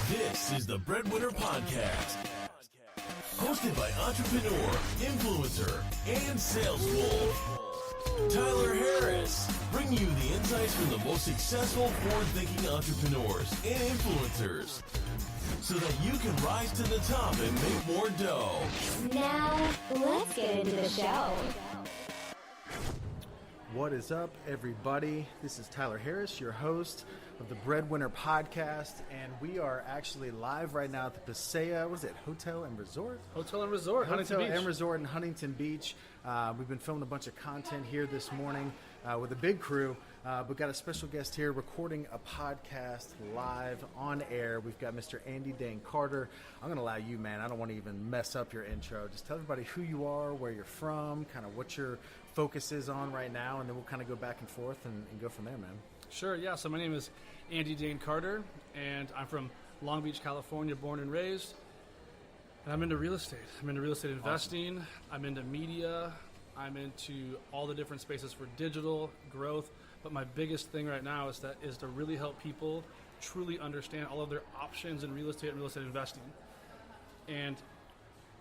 This is the BreadWinner Podcast, hosted by entrepreneur, influencer, and sales wolf, Tyler Harris, bringing you the insights from the most successful forward-thinking entrepreneurs and influencers, so that you can rise to the top and make more dough. Now, let's get into the show. What is up, everybody? This is Tyler Harris, your host of the BreadWinner Podcast, and we are actually live right now at the Pasea, Hotel and Resort? Hotel and Resort, Huntington Beach. Hotel and Resort in Huntington Beach. We've been filming a bunch of content here this morning with a big crew. We've got a special guest here recording a podcast live on air. We've got Mr. Andy Dane Carter. I'm going to allow you, man. I don't want to even mess up your intro. Just tell everybody who you are, where you're from, kind of what your focus is on right now, and then we'll kind of go back and forth and go from there, man. Sure, yeah. So my name is Andy Dane Carter, and I'm from Long Beach, California, born and raised. And I'm into real estate. I'm into real estate investing. Awesome. I'm into media. I'm into all the different spaces for digital growth. But my biggest thing right now is to really help people truly understand all of their options in real estate and real estate investing. And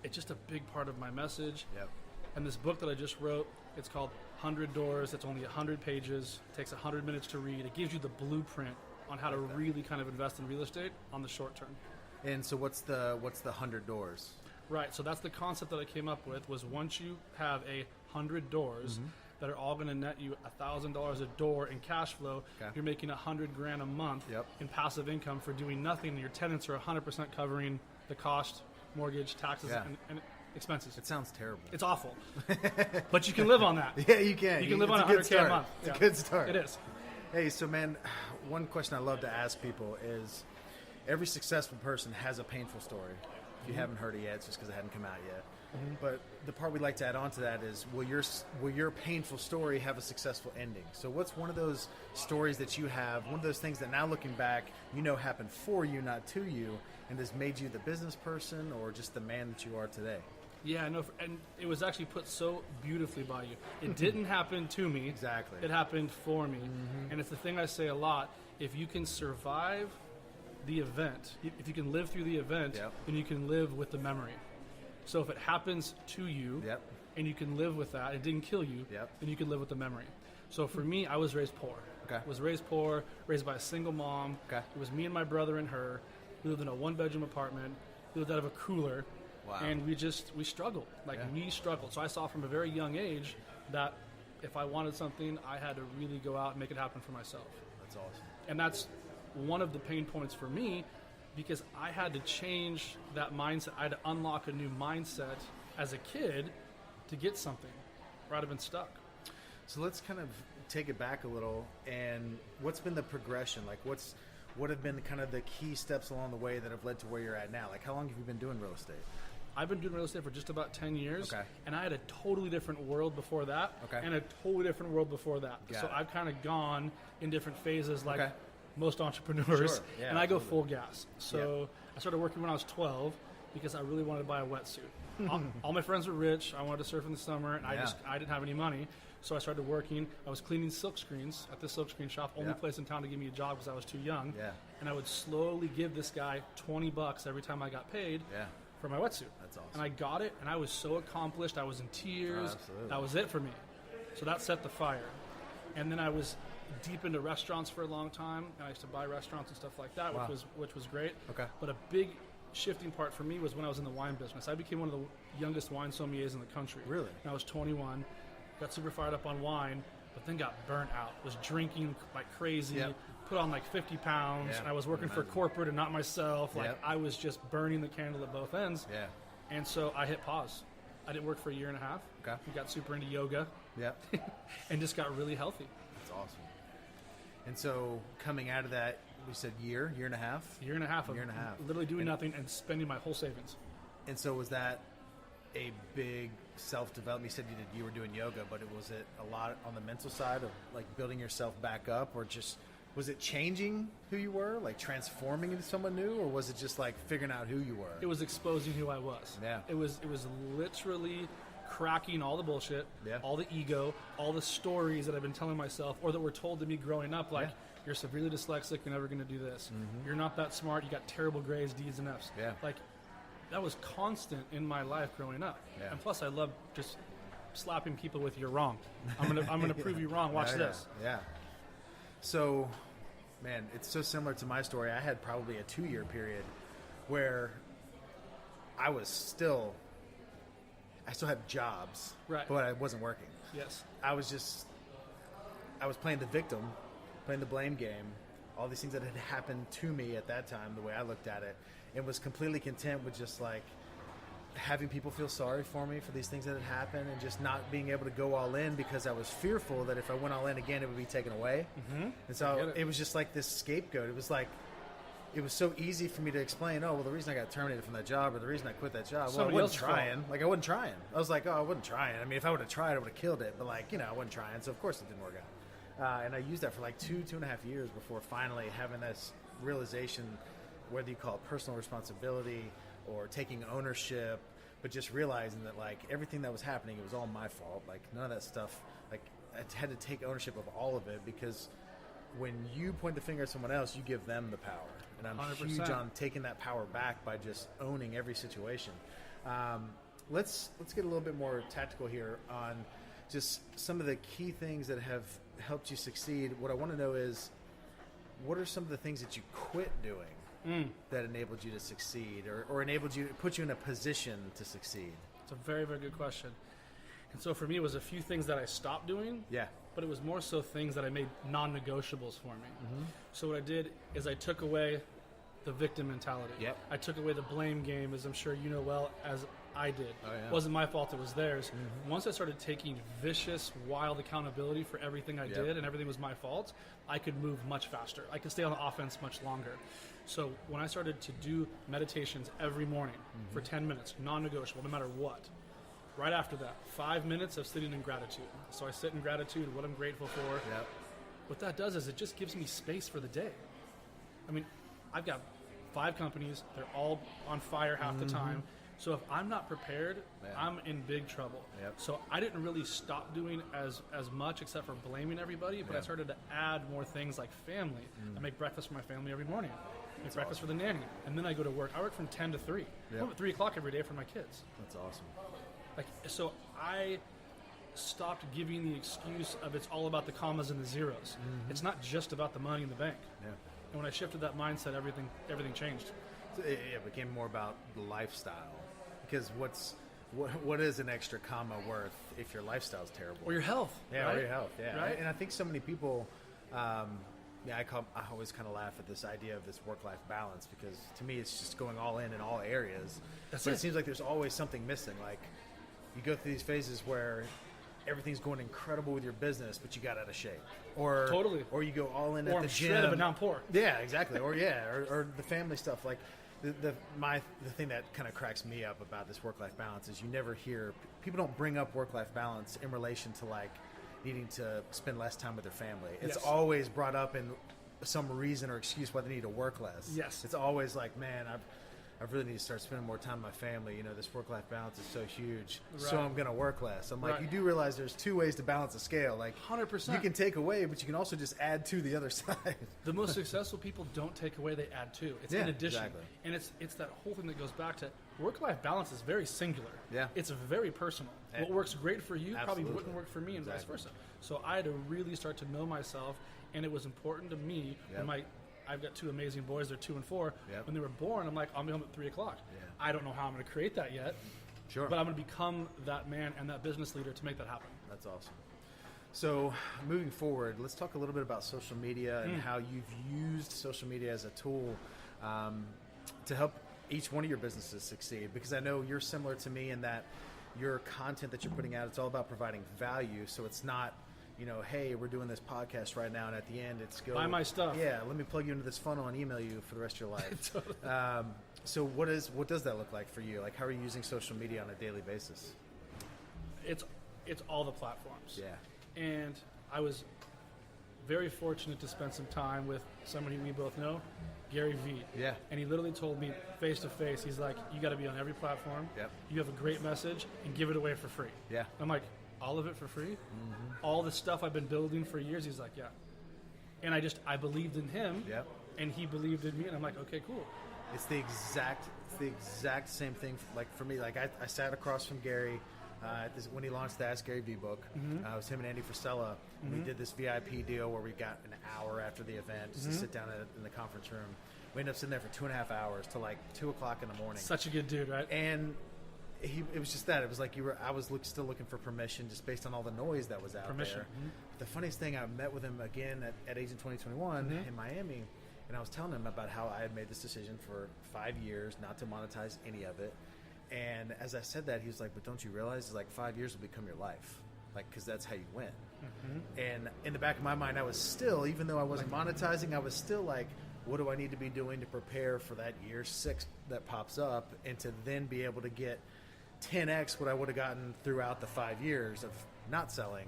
it's just a big part of my message. Yep. And this book that I just wrote, it's called 100 Doors. It's only 100 pages. It takes 100 minutes to read. It gives you the blueprint on how to really kind of invest in real estate on the short term. And so what's the 100 doors? Right. So that's the concept that I came up with, was once you have 100 doors that are all going to net you $1,000 a door in cash flow, you're making $100,000 a month in passive income for doing nothing. And your tenants are 100% covering the cost, mortgage, taxes, and expenses. It sounds terrible. It's awful. But you can live on that. Yeah, you can. You can live on $100K a month. It's a good start. It is. Hey, so man, one question I love to ask people is, every successful person has a painful story. If you haven't heard it yet, it's just because it hadn't come out yet. But the part we'd like to add on to that is, will your painful story have a successful ending? So what's one of those stories that you have, one of those things that now looking back, you know happened for you, not to you, and has made you the business person or just the man that you are today? Yeah, no, and it was actually put so beautifully by you. It didn't happen to me. Exactly. It happened for me. And it's the thing I say a lot. If you can survive the event, if you can live through the event, then you can live with the memory. So if it happens to you and you can live with that, it didn't kill you, then you can live with the memory. So for me, I was raised poor. Was raised poor, raised by a single mom. It was me and my brother and her. We lived in a one-bedroom apartment. We lived out of a cooler. Wow. And we struggled. We struggled. So I saw from a very young age that if I wanted something, I had to really go out and make it happen for myself. That's awesome. And that's one of the pain points for me, because I had to change that mindset. I had to unlock a new mindset as a kid to get something, or I'd have been stuck. So let's kind of take it back a little. And what's been the progression? What have been kind of the key steps along the way that have led to where you're at now? How long have you been doing real estate? I've been doing real estate for just about 10 years, and I had a totally different world before that, and a totally different world before that. So I've kind of gone in different phases like most entrepreneurs, and I go full gas. So I started working when I was 12 because I really wanted to buy a wetsuit. All my friends were rich. I wanted to surf in the summer, and I didn't have any money. So I started working. I was cleaning silk screens at this silk screen shop, only place in town to give me a job because I was too young. And I would slowly give this guy $20 every time I got paid for my wetsuit. That's awesome. And I got it, and I was so accomplished. I was in tears. That was it for me. So that set the fire. And then I was deep into restaurants for a long time, and I used to buy restaurants and stuff like that, which was great. But a big shifting part for me was when I was in the wine business. I became one of the youngest wine sommeliers in the country. Really? And I was 21. Got super fired up on wine, but then got burnt out. Was drinking like crazy, put on like 50 pounds, and I was working for corporate and not myself. I was just burning the candle at both ends. And so I hit pause. I didn't work for a year and a half. We got super into yoga. And just got really healthy. That's awesome. And so coming out of that, we said year and a half? Year and a half. Literally doing nothing and spending my whole savings. And so was that a big self-development? You said you were doing yoga, but was it a lot on the mental side of building yourself back up, or just was it changing who you were, transforming into someone new, or was it just figuring out who you were? It was exposing who I was. Yeah. It was literally cracking all the bullshit, Yeah. all the ego, all the stories that I've been telling myself or that were told to me growing up, like, you're severely dyslexic, you're never going to do this. You're not that smart, you got terrible grades, D's and F's. Yeah. Like, that was constant in my life growing up. Yeah. And plus, I love just slapping people with "you're wrong." I'm gonna prove you wrong. Watch this. Yeah. So, man, it's so similar to my story. I had probably a 2-year period where I still had jobs, Right. but I wasn't working. Yes. I was playing the victim, playing the blame game, all these things that had happened to me at that time, the way I looked at it, and was completely content with just like having people feel sorry for me for these things that had happened, and just not being able to go all in because I was fearful that if I went all in again, it would be taken away. And so it was just like this scapegoat. It was like, it was so easy for me to explain, oh, well, the reason I got terminated from that job, or the reason I quit that job, well, I wasn't trying. Like, I wasn't trying. I was like, oh, I wasn't trying. I mean, if I would have tried, I would have killed it. But, like, I wasn't trying. So, of course, it didn't work out. And I used that for, like, 2.5 years before finally having this realization, whether you call it personal responsibility or taking ownership, but just realizing that, like, everything that was happening, it was all my fault. Like, none of that stuff, like, I had to take ownership of all of it, because when you point the finger at someone else, you give them the power. And I'm 100%. huge on taking that power back by just owning every situation. Let's get a little bit more tactical here on just some of the key things that have helped you succeed. What I want to know is, what are some of the things that you quit doing that enabled you to succeed, or enabled you, put you in a position to succeed? It's a very, very good question. And so for me, it was a few things that I stopped doing. Yeah. But it was more so things that I made non-negotiables for me. So what I did is I took away the victim mentality. Yep. I took away the blame game, as I'm sure you know well, as I did. Oh, yeah. It wasn't my fault, it was theirs. Once I started taking vicious, wild accountability for everything I did, and everything was my fault, I could move much faster. I could stay on the offense much longer. So when I started to do meditations every morning for 10 minutes, non-negotiable, no matter what, right after that, 5 minutes of sitting in gratitude. So I sit in gratitude, what I'm grateful for. Yep. What that does is it just gives me space for the day. I mean, I've got 5 companies. They're all on fire half the time. So if I'm not prepared, I'm in big trouble. Yep. So I didn't really stop doing as much, except for blaming everybody, but I started to add more things like family. I make breakfast for my family every morning. I make breakfast for the nanny. And then I go to work. I work from 10 to 3. I'm up at 3 o'clock every day for my kids. That's awesome. Like, so I stopped giving the excuse of it's all about the commas and the zeros. It's not just about the money in the bank. Yeah. And when I shifted that mindset, everything changed. So it became more about the lifestyle, because what is an extra comma worth if your lifestyle's terrible? Or your health. Yeah, right? or your health. Yeah, Right? And I think so many people. I always kind of laugh at this idea of this work-life balance, because to me it's just going all in all areas. That's but it. It seems like there's always something missing. Like, you go through these phases where everything's going incredible with your business, but you got out of shape, or Totally. or you go all in Or at I'm the gym, shredded but now I'm poor. Yeah, exactly. Or the family stuff. Like the thing that kind of cracks me up about this work-life balance is you never hear people don't bring up work-life balance in relation to like needing to spend less time with their family. It's Yes. always brought up in some reason or excuse why they need to work less. Yes. It's always like, man, I really need to start spending more time with my family. This work-life balance is so huge, so Right. I'm going to work less. I'm like, Right. you do realize there's 2 ways to balance a scale. Like, 100%. you can take away, but you can also just add to the other side. The most successful people don't take away, they add to. It's Yeah, in addition. exactly. And it's that whole thing that goes back to work-life balance is very singular. Yeah. It's very personal. What works great for you probably Absolutely. wouldn't work for me, and vice Exactly. versa. So I had to really start to know myself, and it was important to me. Yep. When I've got 2 amazing boys, they're 2 and 4. Yep. When they were born, I'm like, I'll be home at 3 o'clock. Yeah. I don't know how I'm going to create that yet, Sure. but I'm going to become that man and that business leader to make that happen. That's awesome. So, moving forward, let's talk a little bit about social media and how you've used social media as a tool to help each one of your businesses succeed. Because I know you're similar to me in that your content that you're putting out, it's all about providing value. So it's not, hey, we're doing this podcast right now, and at the end it's go Buy my stuff. Yeah, let me plug you into this funnel and email you for the rest of your life. Totally. So what does that look like for you? Like, how are you using social media on a daily basis? It's all the platforms. Yeah. And I was very fortunate to spend some time with somebody we both know, Gary Vee. Yeah. And he literally told me face to face, he's like, you got to be on every platform. Yep. You have a great message and give it away for free. Yeah. I'm like, all of it for free? All the stuff I've been building for years? He's like, yeah. And I believed in him. Yep. And he believed in me. And I'm like, okay, cool. It's the exact same thing. Like for me, like I sat across from Gary when he launched the Ask Gary Vee book. It was him and Andy Frisella. We did this VIP deal where we got an hour after the event just to sit down in the conference room. We ended up sitting there for 2.5 hours till like 2 o'clock in the morning. Such a good dude, right? And it was just that. It was like I was still looking for permission just based on all the noise that was out there. The funniest thing, I met with him again at Agent 2021 in Miami, and I was telling him about how I had made this decision for 5 years not to monetize any of it. And as I said that, he was like, but don't you realize like 5 years will become your life? Like, because that's how you win. And in the back of my mind, I was still, even though I wasn't monetizing, I was still like, what do I need to be doing to prepare for that year 6 that pops up, and to then be able to get 10x what I would have gotten throughout the 5 years of not selling.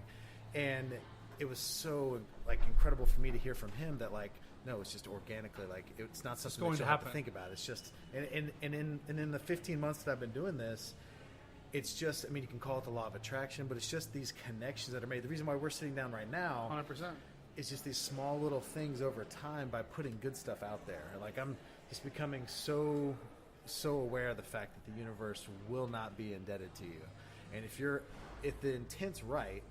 And it was so like incredible for me to hear from him that like, no, it's just organically, like it's not something that you have to think about. It's just, and in the 15 months that I've been doing this, it's just, I mean, you can call it the law of attraction, but it's just these connections that are made. The reason why we're sitting down right now 100%. is just these small little things over time by putting good stuff out there. Like I'm just becoming so aware of the fact that the universe will not be indebted to you. And if the intent's right,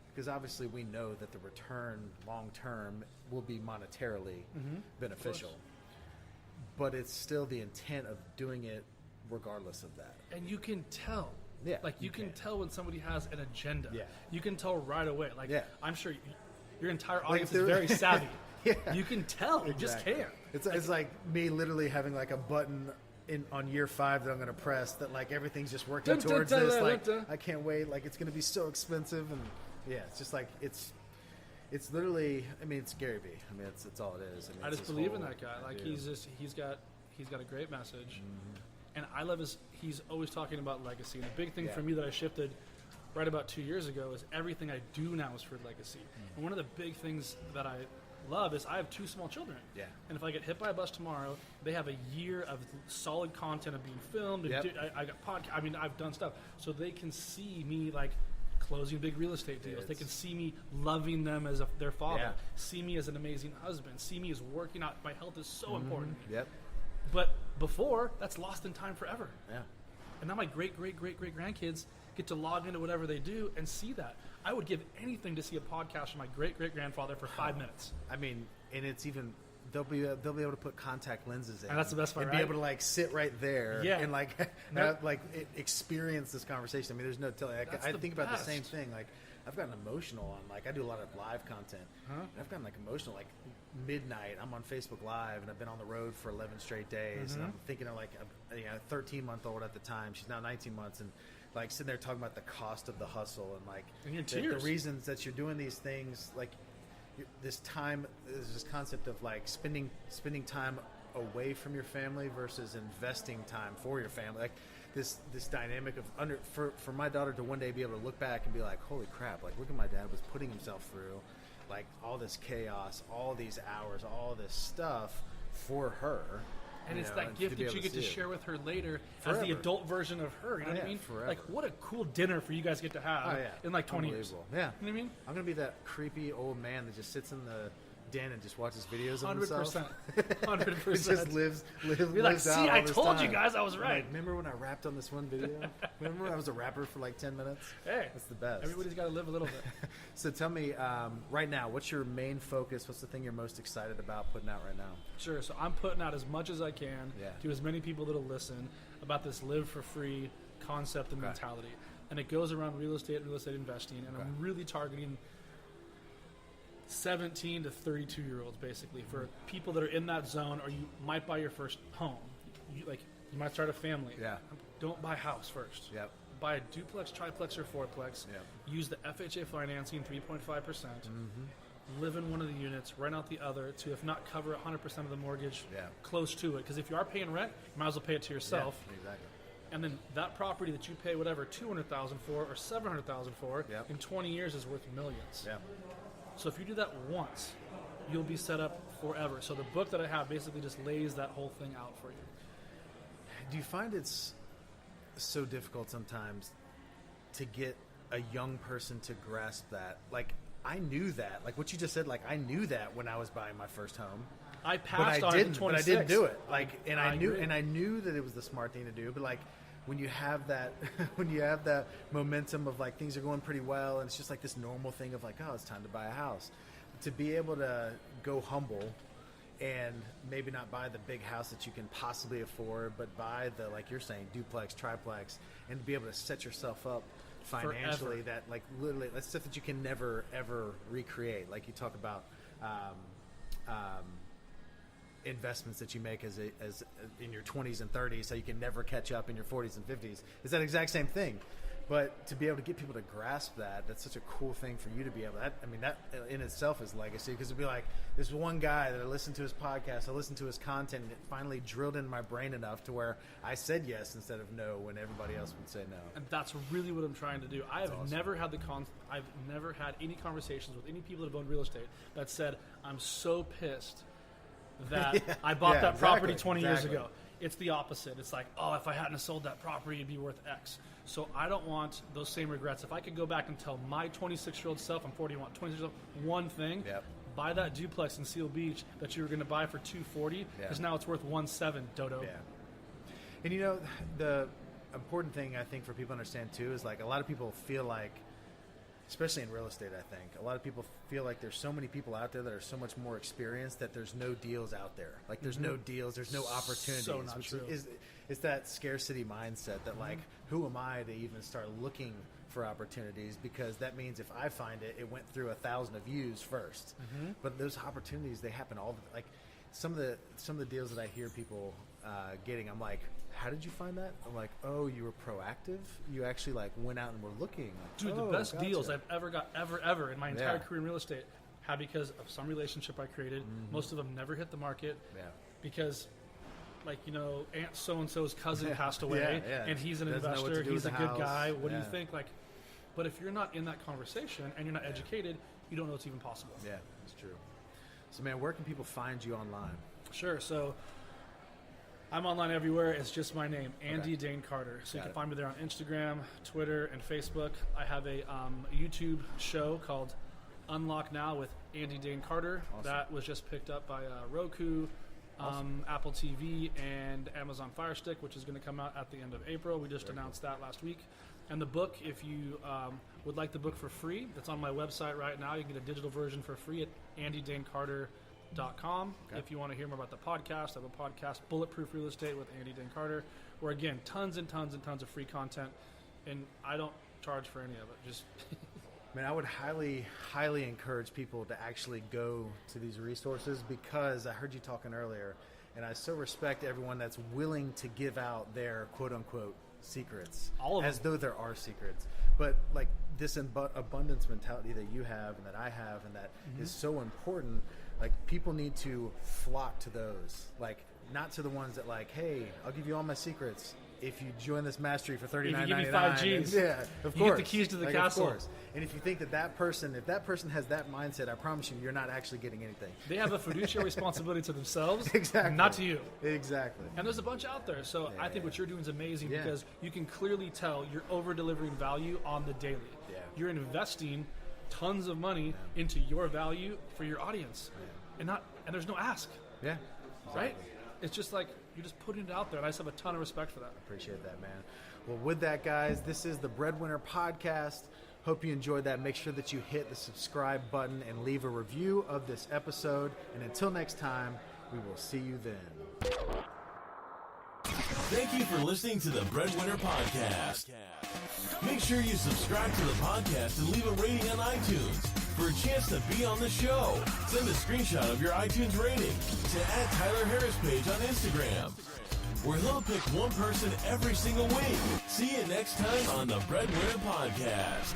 because obviously we know that the return long term will be monetarily beneficial, but it's still the intent of doing it regardless of that. And you can tell. Yeah, like you can tell when somebody has an agenda. Yeah. You can tell right away. Like I'm sure your entire Like audience is very savvy. Yeah. You can tell. You just can. It's like me literally having like a button on year 5 that I'm going to press that like everything's just working towards this. Like I can't wait. Like it's going to be so expensive, and it's just like it's literally. I mean, it's Gary Vee. I mean, it's all it is. I just believe in that guy. Like he's got a great message, and I love he's always talking about legacy. And the big thing for me that I shifted right about 2 years ago is everything I do now is for legacy. And one of the big things that I love is I have 2 small children. Yeah. And if I get hit by a bus tomorrow, they have a year of solid content of being filmed. And I got podcast. I mean, I've done stuff, so they can see me like closing big real estate deals. They can see me loving them as their father. See me as an amazing husband. See me as working out. My health is so important. Yep. But before, that's lost in time forever. Yeah. And now my great grandkids get to log into whatever they do and see that. I would give anything to see a podcast from my great grandfather for 5 minutes. I mean, and it's even they'll be able to put contact lenses in, and that's the best part, and be able to like sit right there, and like experience this conversation. I mean, there's no telling. I think about the same thing. Like I've gotten emotional on like I do a lot of live content. And I've gotten like emotional like midnight. I'm on Facebook Live, and I've been on the road for 11 straight days, and I'm thinking of like a 13-month-old at the time. She's now 19 months, and like sitting there talking about the cost of the hustle and like the reasons that you're doing these things. Like this time, there's this concept of like spending time away from your family versus investing time for your family. Like this dynamic of for my daughter to one day be able to look back and be like, holy crap, like look at my dad was putting himself through like all this chaos, all these hours, all this stuff for her. And it's that gift that you get to share with her later as the adult version of her. You know what I mean? Forever. Like, what a cool dinner for you guys get to have in like 20 years. Yeah. You know what I mean? I'm going to be that creepy old man that just sits in the den and just watches videos of 100%. himself. 100%. Just lives Be like, lives see, out I all this told you time. guys I was right. Like, remember when I rapped on this one video? Remember when I was a rapper for like 10 minutes? Hey. That's the best. Everybody's got to live a little bit. So tell me, right now, what's your main focus? What's the thing you're most excited about putting out right now? Sure. So I'm putting out as much as I can to as many people that'll listen about this live for free concept and mentality. And it goes around real estate investing. And I'm really targeting 17 to 32-year-olds, basically, for people that are in that zone, or you might buy your first home. You might start a family. Yeah. Don't buy a house first. Yep. Buy a duplex, triplex, or fourplex. Yep. Use the FHA financing, 3.5%. Live in one of the units, rent out the other to, if not cover 100% of the mortgage, close to it. Because if you are paying rent, you might as well pay it to yourself. Yeah, exactly. And then that property that you pay whatever $200,000 for or $700,000 for in 20 years is worth millions. Yeah. So if you do that once, you'll be set up forever. So the book that I have basically just lays that whole thing out for you. Do you find it's so difficult sometimes to get a young person to grasp that? Like, I knew that. Like what you just said, like I knew that when I was buying my first home. I passed on it at 26. But I didn't do it. Like, and I agree. knew that it was the smart thing to do. But like, when you have that, when you have that momentum of like things are going pretty well, and it's just like this normal thing of like, oh, it's time to buy a house. To be able to go humble and maybe not buy the big house that you can possibly afford, but buy the, like you're saying, duplex, triplex, and to be able to set yourself up financially, forever. that like literally that's stuff that you can never ever recreate. Like you talk about investments that you make as in your 20s and 30s, so you can never catch up in your 40s and 50s. It's that exact same thing. But to be able to get people to grasp that, that's such a cool thing for you to be able to. That in itself is legacy, because it'd be like this one guy that I listened to his podcast, I listened to his content, and it finally drilled in my brain enough to where I said yes instead of no when everybody else would say no. And that's really what I'm trying to do. I have awesome. never had I've never had any conversations with any people that have owned real estate that said, I'm so pissed that I bought that property 20 years ago. It's the opposite. It's like, oh, if I hadn't have sold that property, it'd be worth X. So I don't want those same regrets. If I could go back and tell my 26-year-old self, I'm 41, 26-year-old, one thing, buy that duplex in Seal Beach that you were going to buy for $240, because now it's worth $1.7, Dodo. Yeah. And you know, the important thing I think for people to understand too is like a lot of people feel like, especially in real estate, I think a lot of people feel like there's so many people out there that are so much more experienced that there's no deals out there. Like there's no deals, there's no opportunities. So not true. It's that scarcity mindset that like, who am I to even start looking for opportunities? Because that means if I find it, it went through 1,000 of views first. But those opportunities, they happen all the, like some of the deals that I hear people getting, I'm like, how did you find that? I'm like, oh, you were proactive? You actually like went out and were looking. Dude, the best deals I've ever got, ever in my entire career in real estate, have because of some relationship I created. Most of them never hit the market because, like, you know, Aunt so-and-so's cousin passed away and he's an investor, he's a good guy. What do you think? Like, but if you're not in that conversation and you're not educated, you don't know it's even possible. Yeah, that's true. So, man, where can people find you online? Sure. So I'm online everywhere. It's just my name, Andy Dane Carter. So you can find me there on Instagram, Twitter, and Facebook. I have a YouTube show called Unlock Now with Andy Dane Carter. Awesome. That was just picked up by Roku, Apple TV, and Amazon Fire Stick, which is going to come out at the end of April. We just announced that last week. And the book, if you would like the book for free, that's on my website right now. You can get a digital version for free at andydanecarter.com. If you want to hear more about the podcast, I have a podcast, Bulletproof Real Estate with Andy Dane Carter, where again, tons and tons and tons of free content, and I don't charge for any of it. Just Man, I would highly, highly encourage people to actually go to these resources, because I heard you talking earlier, and I so respect everyone that's willing to give out their quote-unquote secrets, all of as them. though there are secrets. But like this abundance mentality that you have and that I have and that is so important, like people need to flock to those, like not to the ones that like, hey, I'll give you all my secrets if you join this mastery for $39.99. If you give me 5 Gs, yeah, of course. You get the keys to the castle. Of course. And if you think that person, if that person has that mindset, I promise you, you're not actually getting anything. They have a fiduciary responsibility to themselves, exactly, not to you. Exactly. And there's a bunch out there. So I think what you're doing is amazing because you can clearly tell you're over-delivering value on the daily. Yeah. You're investing tons of money into your value for your audience, and there's no ask. Yeah. Right? It's just like you're just putting it out there, and I just have a ton of respect for that. Appreciate that, man. Well, with that, guys, this is the BreadWinner Podcast. Hope you enjoyed that. Make sure that you hit the subscribe button and leave a review of this episode. And until next time, we will see you then. Thank you for listening to the BreadWinner Podcast. Make sure you subscribe to the podcast and leave a rating on iTunes. For a chance to be on the show, send a screenshot of your iTunes rating to @TylerHarrisPage on Instagram, where he'll pick one person every single week. See you next time on the BreadWinner Podcast.